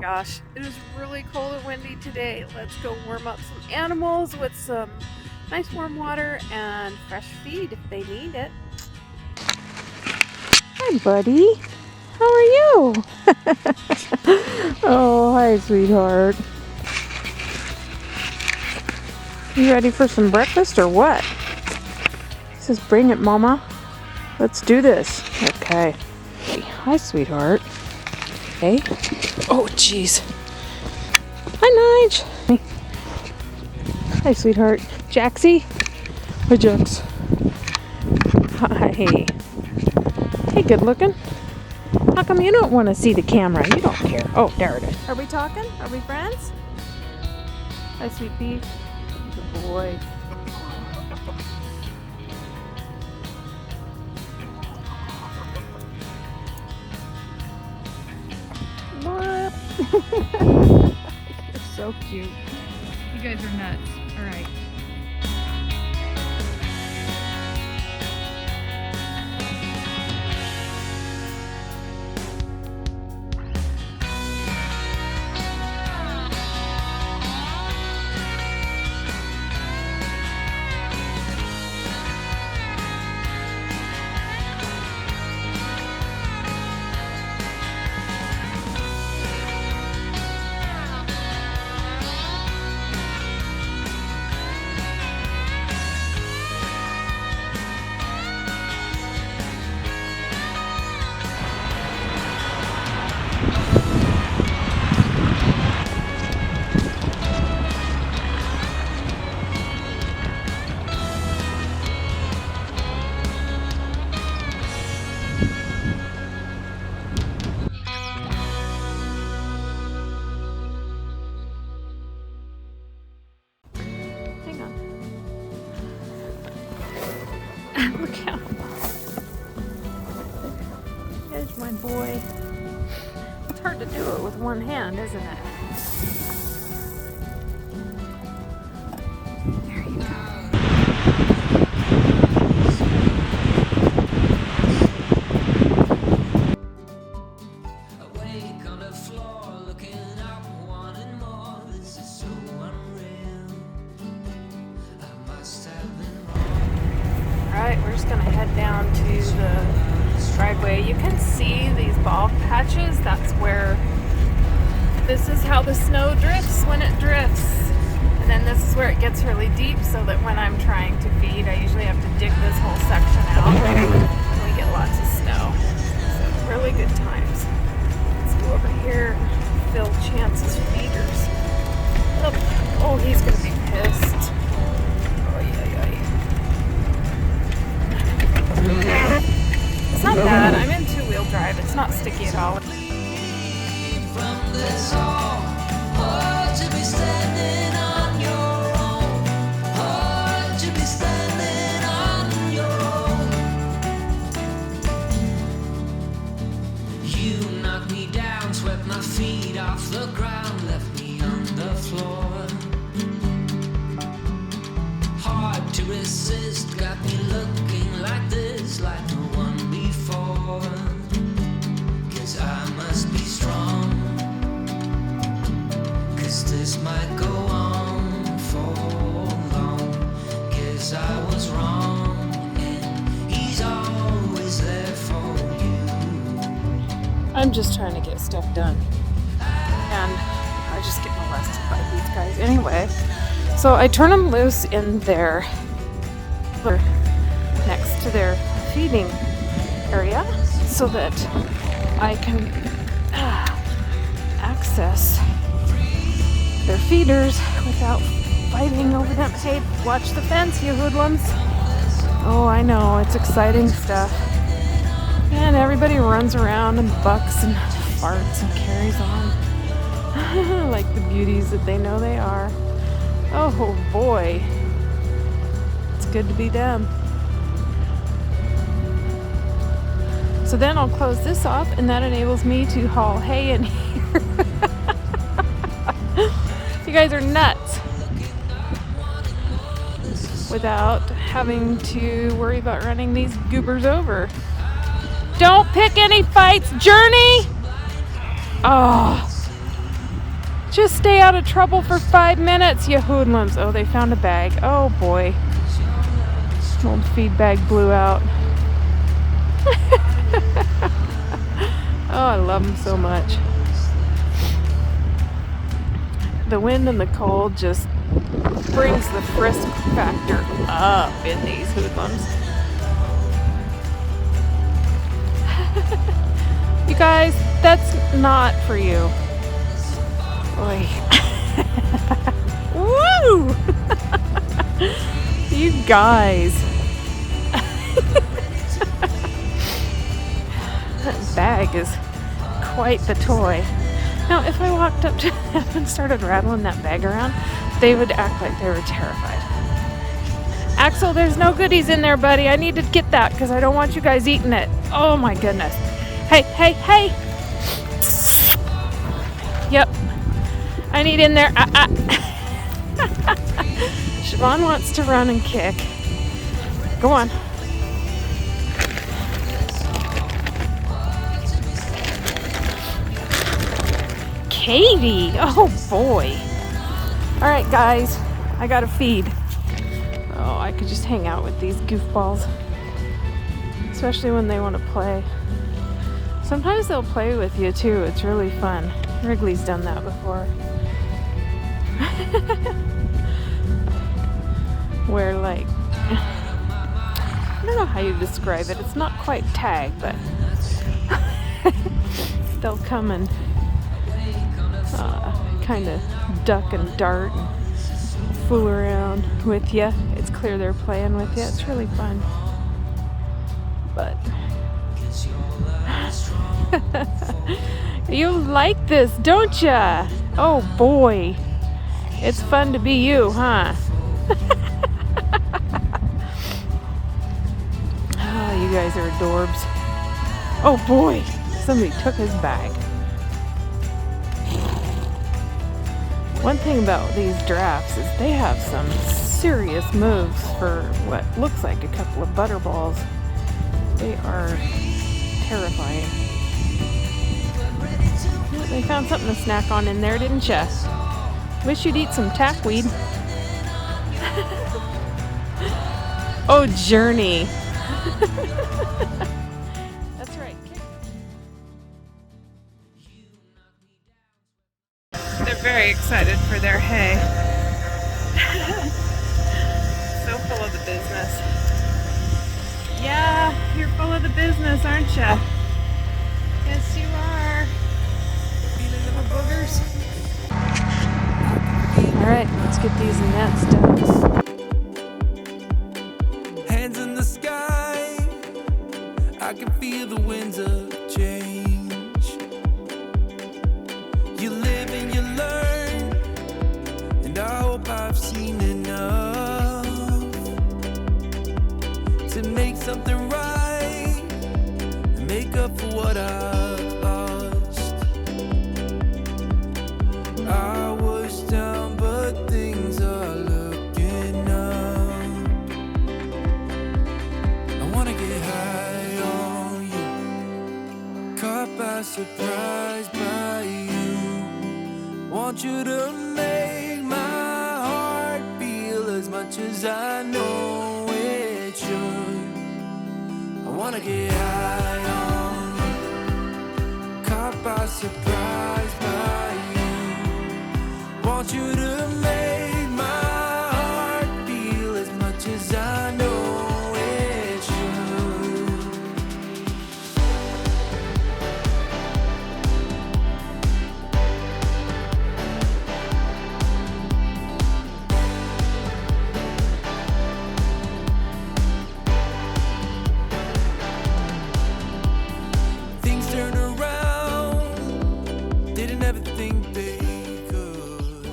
gosh, it is really cold and windy today. Let's go warm up some animals with some nice warm water and fresh feed if they need it. Hi, buddy. How are you? Oh, hi, sweetheart. You ready for some breakfast or what? He says, bring it, Mama. Let's do this. Okay. Hey, hi, sweetheart. Hey. Oh, jeez. Hi, Nige. Hey. Hi, sweetheart. Jaxie. Hi, Jax. Hi. Hey, good looking. How come you don't want to see the camera? You don't care. Oh, there it is. Are we talking? Are we friends? Hi, sweet pea. Good boy. You're so cute. You guys are nuts. All right. Look out. There's my boy. It's hard to do it with one hand, isn't it? There you go. Awake on the floor, looking up, wanting more. This is so unreal. I must have been wrong. Alright, we're just gonna head down to the driveway. You can see these bog patches. That's where this is how the snow drifts when it drifts. And then this is where it gets really deep, so that when I'm trying to feed, I usually have to dig this whole section out when we get lots of snow. So really good times. Let's go over here and fill Chance's feeders. Oh, he's gonna be pissed. It's not bad. I'm in two-wheel drive. It's not sticky at all. From this hall, oh, to be standing on your own. Oh, to be standing on your own. You knocked me down, swept my feet off the ground, left me on the floor. Hard to resist, got me looking like this, like no one before. 'Cause I must be strong, 'cause this might go on for long. 'Cause I was wrong, and he's always there for you. I'm just trying to get stuff done. And I just get molested by these guys anyway. So I turn them loose in their, next to their feeding area, so that I can access their feeders without fighting over them. Hey, watch the fence, you hoodlums. Oh, I know, it's exciting stuff. And everybody runs around and bucks and farts and carries on like the beauties that they know they are. Oh boy, it's good to be them. So then I'll close this off, and that enables me to haul hay in here. You guys are nuts. Without having to worry about running these goobers over. Don't pick any fights, Journey! Oh, Just stay out of trouble for 5 minutes, you hoodlums. Oh, they found a bag. Oh boy. Old feed bag blew out. Oh, I love them so much. The wind and the cold just brings the frisk factor up in these hoodlums. You guys, that's not for you. Oy. Woo! You guys. That bag is quite the toy. Now, if I walked up to them and started rattling that bag around, they would act like they were terrified. Axel, there's no goodies in there, buddy. I need to get that because I don't want you guys eating it. Oh my goodness. Hey, hey, hey! Yep. I need in there. Siobhan wants to run and kick. Go on. Katie! Oh boy. Alright guys, I gotta feed. Oh, I could just hang out with these goofballs. Especially when they want to play. Sometimes they'll play with you too. It's really fun. Wrigley's done that before. Where like, I don't know how you describe it. It's not quite tag, but they'll come and kind of duck and dart and fool around with you. It's clear they're playing with you. It's really fun. But you like this, don't ya? Oh boy. It's fun to be you, huh? Oh, you guys are adorbs. Oh boy. Somebody took his bag. One thing about these drafts is they have some serious moves for what looks like a couple of butterballs. They are terrifying. Oh, they found something to snack on in there, didn't ya? Wish you'd eat some tackweed. Oh, Journey. That's right. They're very excited for their hay. So full of the business. Yeah, you're full of the business, aren't ya? Yes, you are. Little boogers. Alright, let's get these nets done. Hands in the sky, I can feel the winds of change. You live and you learn, and I hope I've seen enough to make something right and make up for what I've lost. I was down, but things are looking up. I wanna get high on you, caught by surprise by you. Want you to make my heart feel as much as I know it should. I wanna get high on you, caught by surprise by you. Want you to make my heart feel as much as I know it should. Things turn around, didn't ever think they could.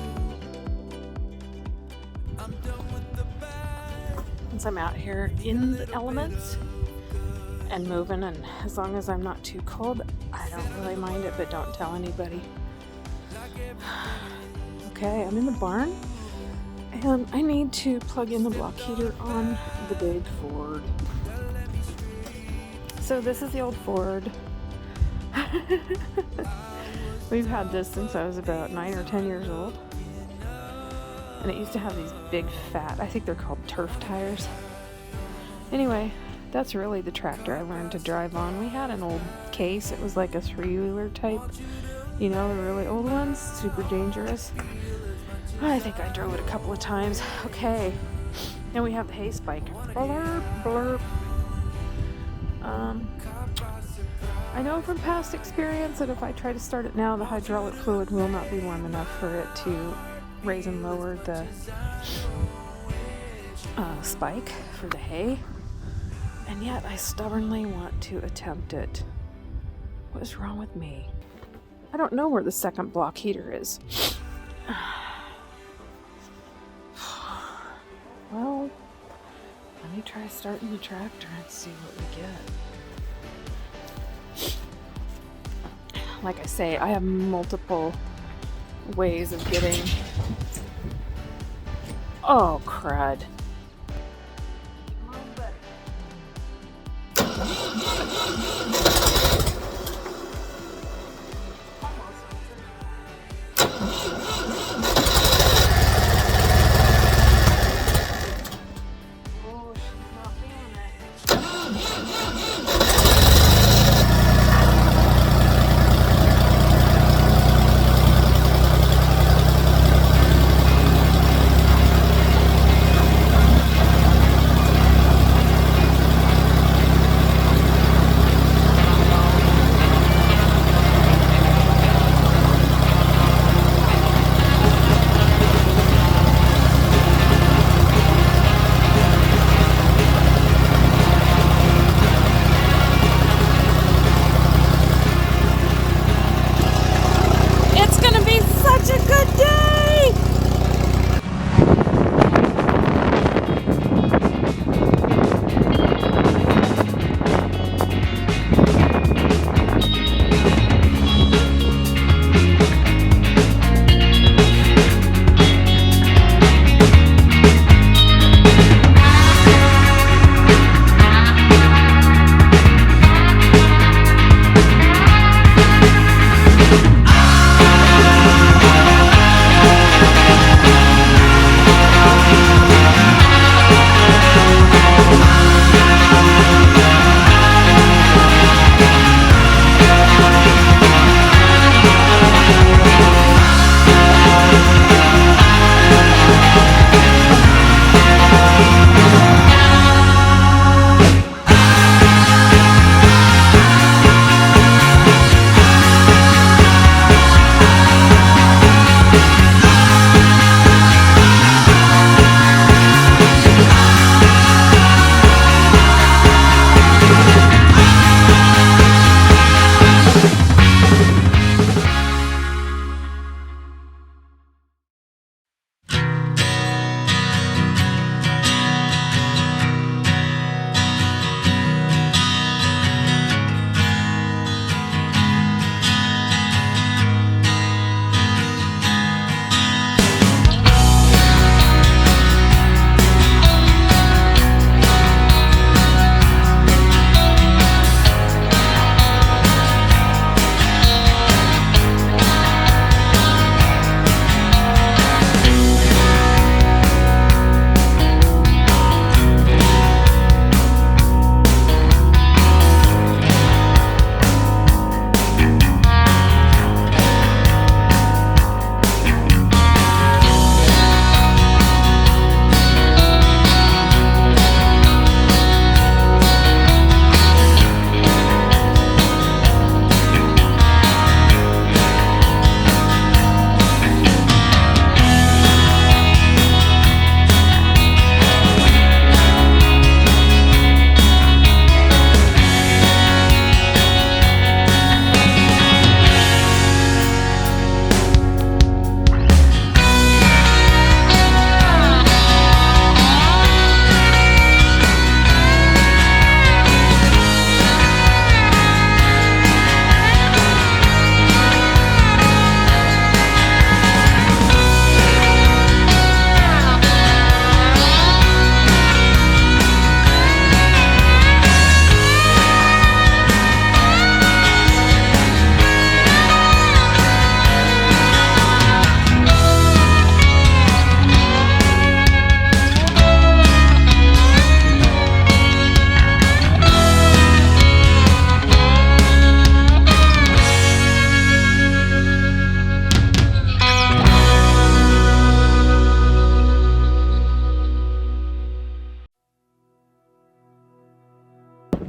I'm done with the bad. Once I'm out here in the elements and moving, and as long as I'm not too cold, I don't really mind it, but don't tell anybody. Okay, I'm in the barn, and I need to plug in the block heater on the big Ford. So this is the old Ford. We've had this since I was about 9 or 10 years old. And it used to have these big fat, I think they're called turf tires. Anyway, that's really the tractor I learned to drive on. We had an old case. It was like a three-wheeler type. You know, the really old ones, super dangerous. I think I drove it a couple of times. Okay. Then we have the hay spike. Blurp, blurp. I know from past experience that if I try to start it now, the hydraulic fluid will not be warm enough for it to raise and lower the spike for the hay. And yet I stubbornly want to attempt it. What is wrong with me? I don't know where the second block heater is. Well, let me try starting the tractor and see what we get. Like I say, I have multiple ways of getting... Oh, crud.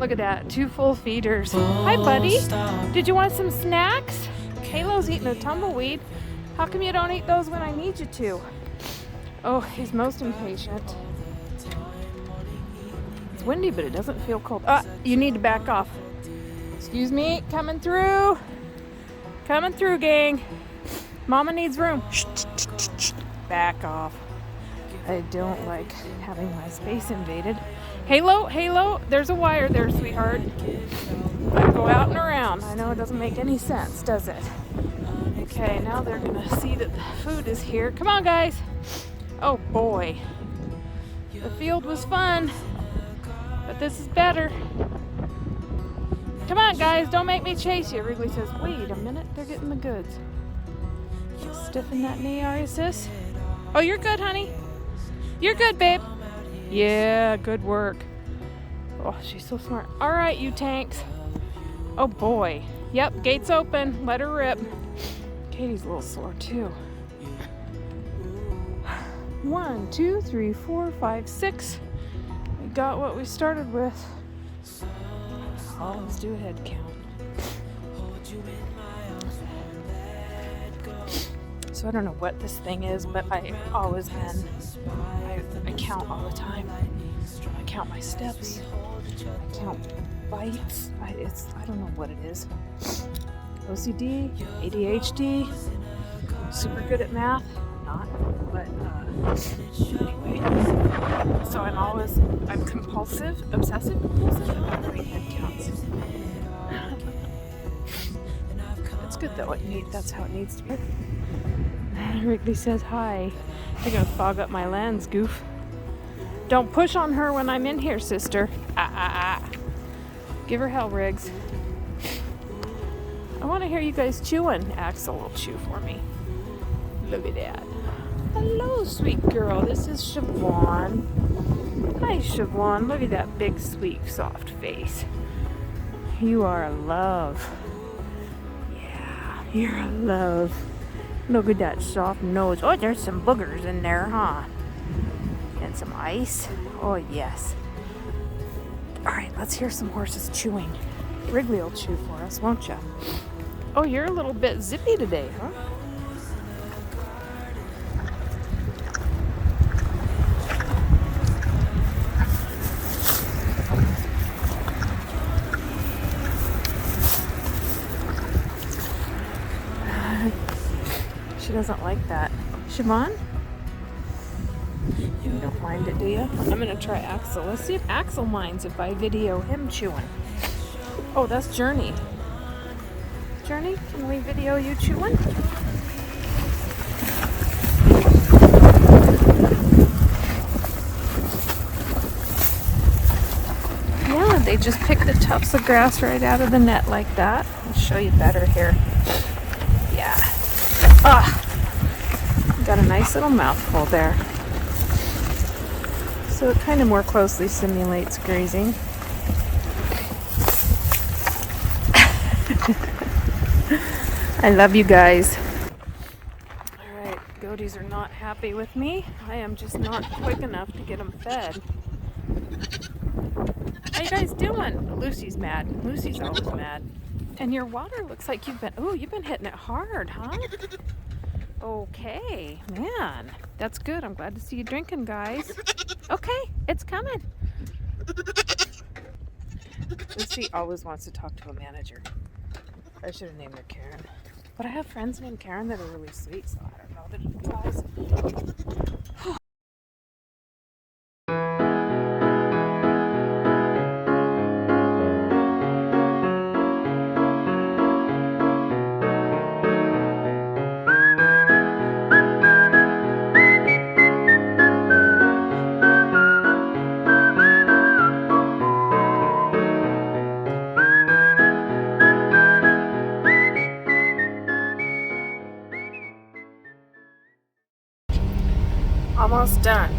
Look at that, 2 full feeders. Hi, buddy. Did you want some snacks? Halo's eating a tumbleweed. How come you don't eat those when I need you to? Oh, he's most impatient. It's windy, but it doesn't feel cold. You need to back off. Excuse me, coming through. Coming through, gang. Mama needs room. Back off. I don't like having my space invaded. Halo, there's a wire there, sweetheart. I go out and around. I know it doesn't make any sense, does it? Okay, now they're gonna see that the food is here. Come on, guys. Oh boy. The field was fun, but this is better. Come on, guys, don't make me chase you. Wrigley says, wait a minute, they're getting the goods. Stiffen that knee, are you, sis? Oh, you're good, honey. You're good, babe. Yeah, good work. Oh, she's so smart. All right, you tanks. Oh, boy. Yep, gate's open. Let her rip. Katie's a little sore, too. 1, 2, 3, 4, 5, 6. We got what we started with. Let's do a head count. So I don't know what this thing is, but I always been. I count all the time. I count my steps. I count bites. I don't know what it is. OCD, ADHD, super good at math. Not, but anyway. So I'm compulsive, obsessive compulsive about doing head counts. It's good though. That's how it needs to be. Wrigley says hi. You're gonna fog up my lens, goof. Don't push on her when I'm in here, sister. Give her hell, Riggs. I want to hear you guys chewing. Axel will chew for me. Look at that. Hello, sweet girl. This is Siobhan. Hi, Siobhan. Look at that big, sweet, soft face. You are a love. Yeah, you're a love. Look at that soft nose. Oh, there's some boogers in there, huh? And some ice. Oh, yes. All right, let's hear some horses chewing. Wrigley will chew for us, won't you? Oh, you're a little bit zippy today, huh? She doesn't like that. Siobhan? You don't mind it, do you? I'm gonna try Axel. Let's see if Axel minds if I video him chewing. Oh, that's Journey. Journey, can we video you chewing? Yeah, they just pick the tufts of grass right out of the net like that. I'll show you better here. Yeah. Got a nice little mouthful there. So it kind of more closely simulates grazing. I love you guys. Alright, goaties are not happy with me. I am just not quick enough to get them fed. How you guys doing? Lucy's mad. Lucy's always mad. And your water looks like you've been hitting it hard, huh? Okay, man. That's good. I'm glad to see you drinking, guys. Okay, it's coming. Lucy always wants to talk to a manager. I should have named her Karen. But I have friends named Karen that are really sweet, so I don't know that it applies. Almost done.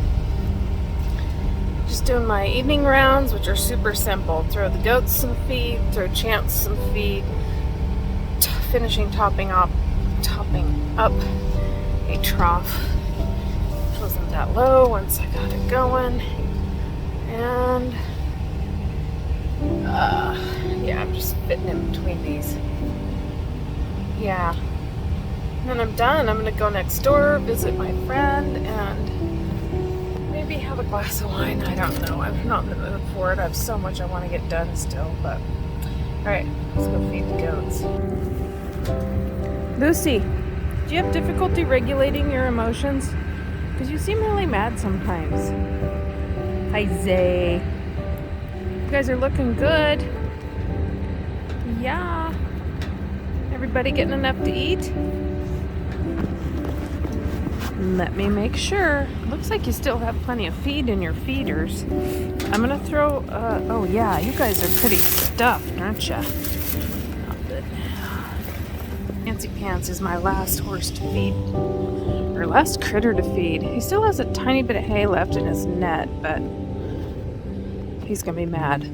Just doing my evening rounds, which are super simple. Throw the goats some feed, throw Champs some feed, finishing topping up a trough. Which wasn't that low once I got it going. And fitting in between these. Yeah. And then I'm done. I'm gonna go next door, visit my friend, and maybe have a glass of wine. I don't know. I'm not in the mood for it. I have so much I want to get done still, but alright, let's go feed the goats. Lucy, do you have difficulty regulating your emotions? Because you seem really mad sometimes. Hi, Zay. You guys are looking good. Yeah. Everybody getting enough to eat? Let me make sure. Looks like you still have plenty of feed in your feeders. I'm gonna throw, oh yeah, you guys are pretty stuffed, aren't ya? Fancy Pants is my last horse to feed, or last critter to feed. He still has a tiny bit of hay left in his net, but he's gonna be mad.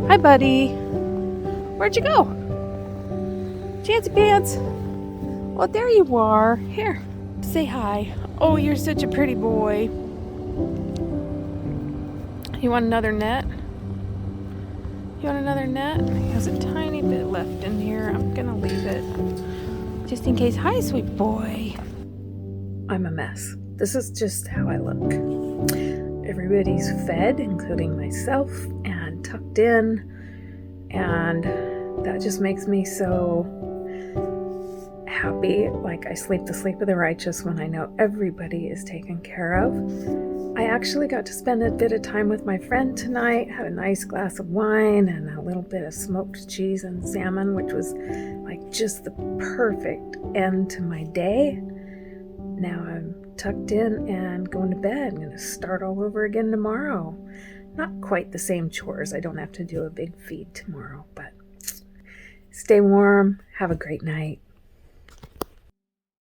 Hi, buddy. Where'd you go? Fancy Pants. Well, there you are. Here, say hi. Oh, you're such a pretty boy. You want another net? You want another net? He has a tiny bit left in here. I'm gonna leave it just in case. Hi, sweet boy. I'm a mess. This is just how I look. Everybody's fed, including myself, and tucked in, and that just makes me so happy. Like, I sleep the sleep of the righteous when I know everybody is taken care of. I actually got to spend a bit of time with my friend tonight, had a nice glass of wine and a little bit of smoked cheese and salmon, which was like just the perfect end to my day. Now I'm tucked in and going to bed. I'm going to start all over again tomorrow. Not quite the same chores. I don't have to do a big feed tomorrow, but stay warm. Have a great night.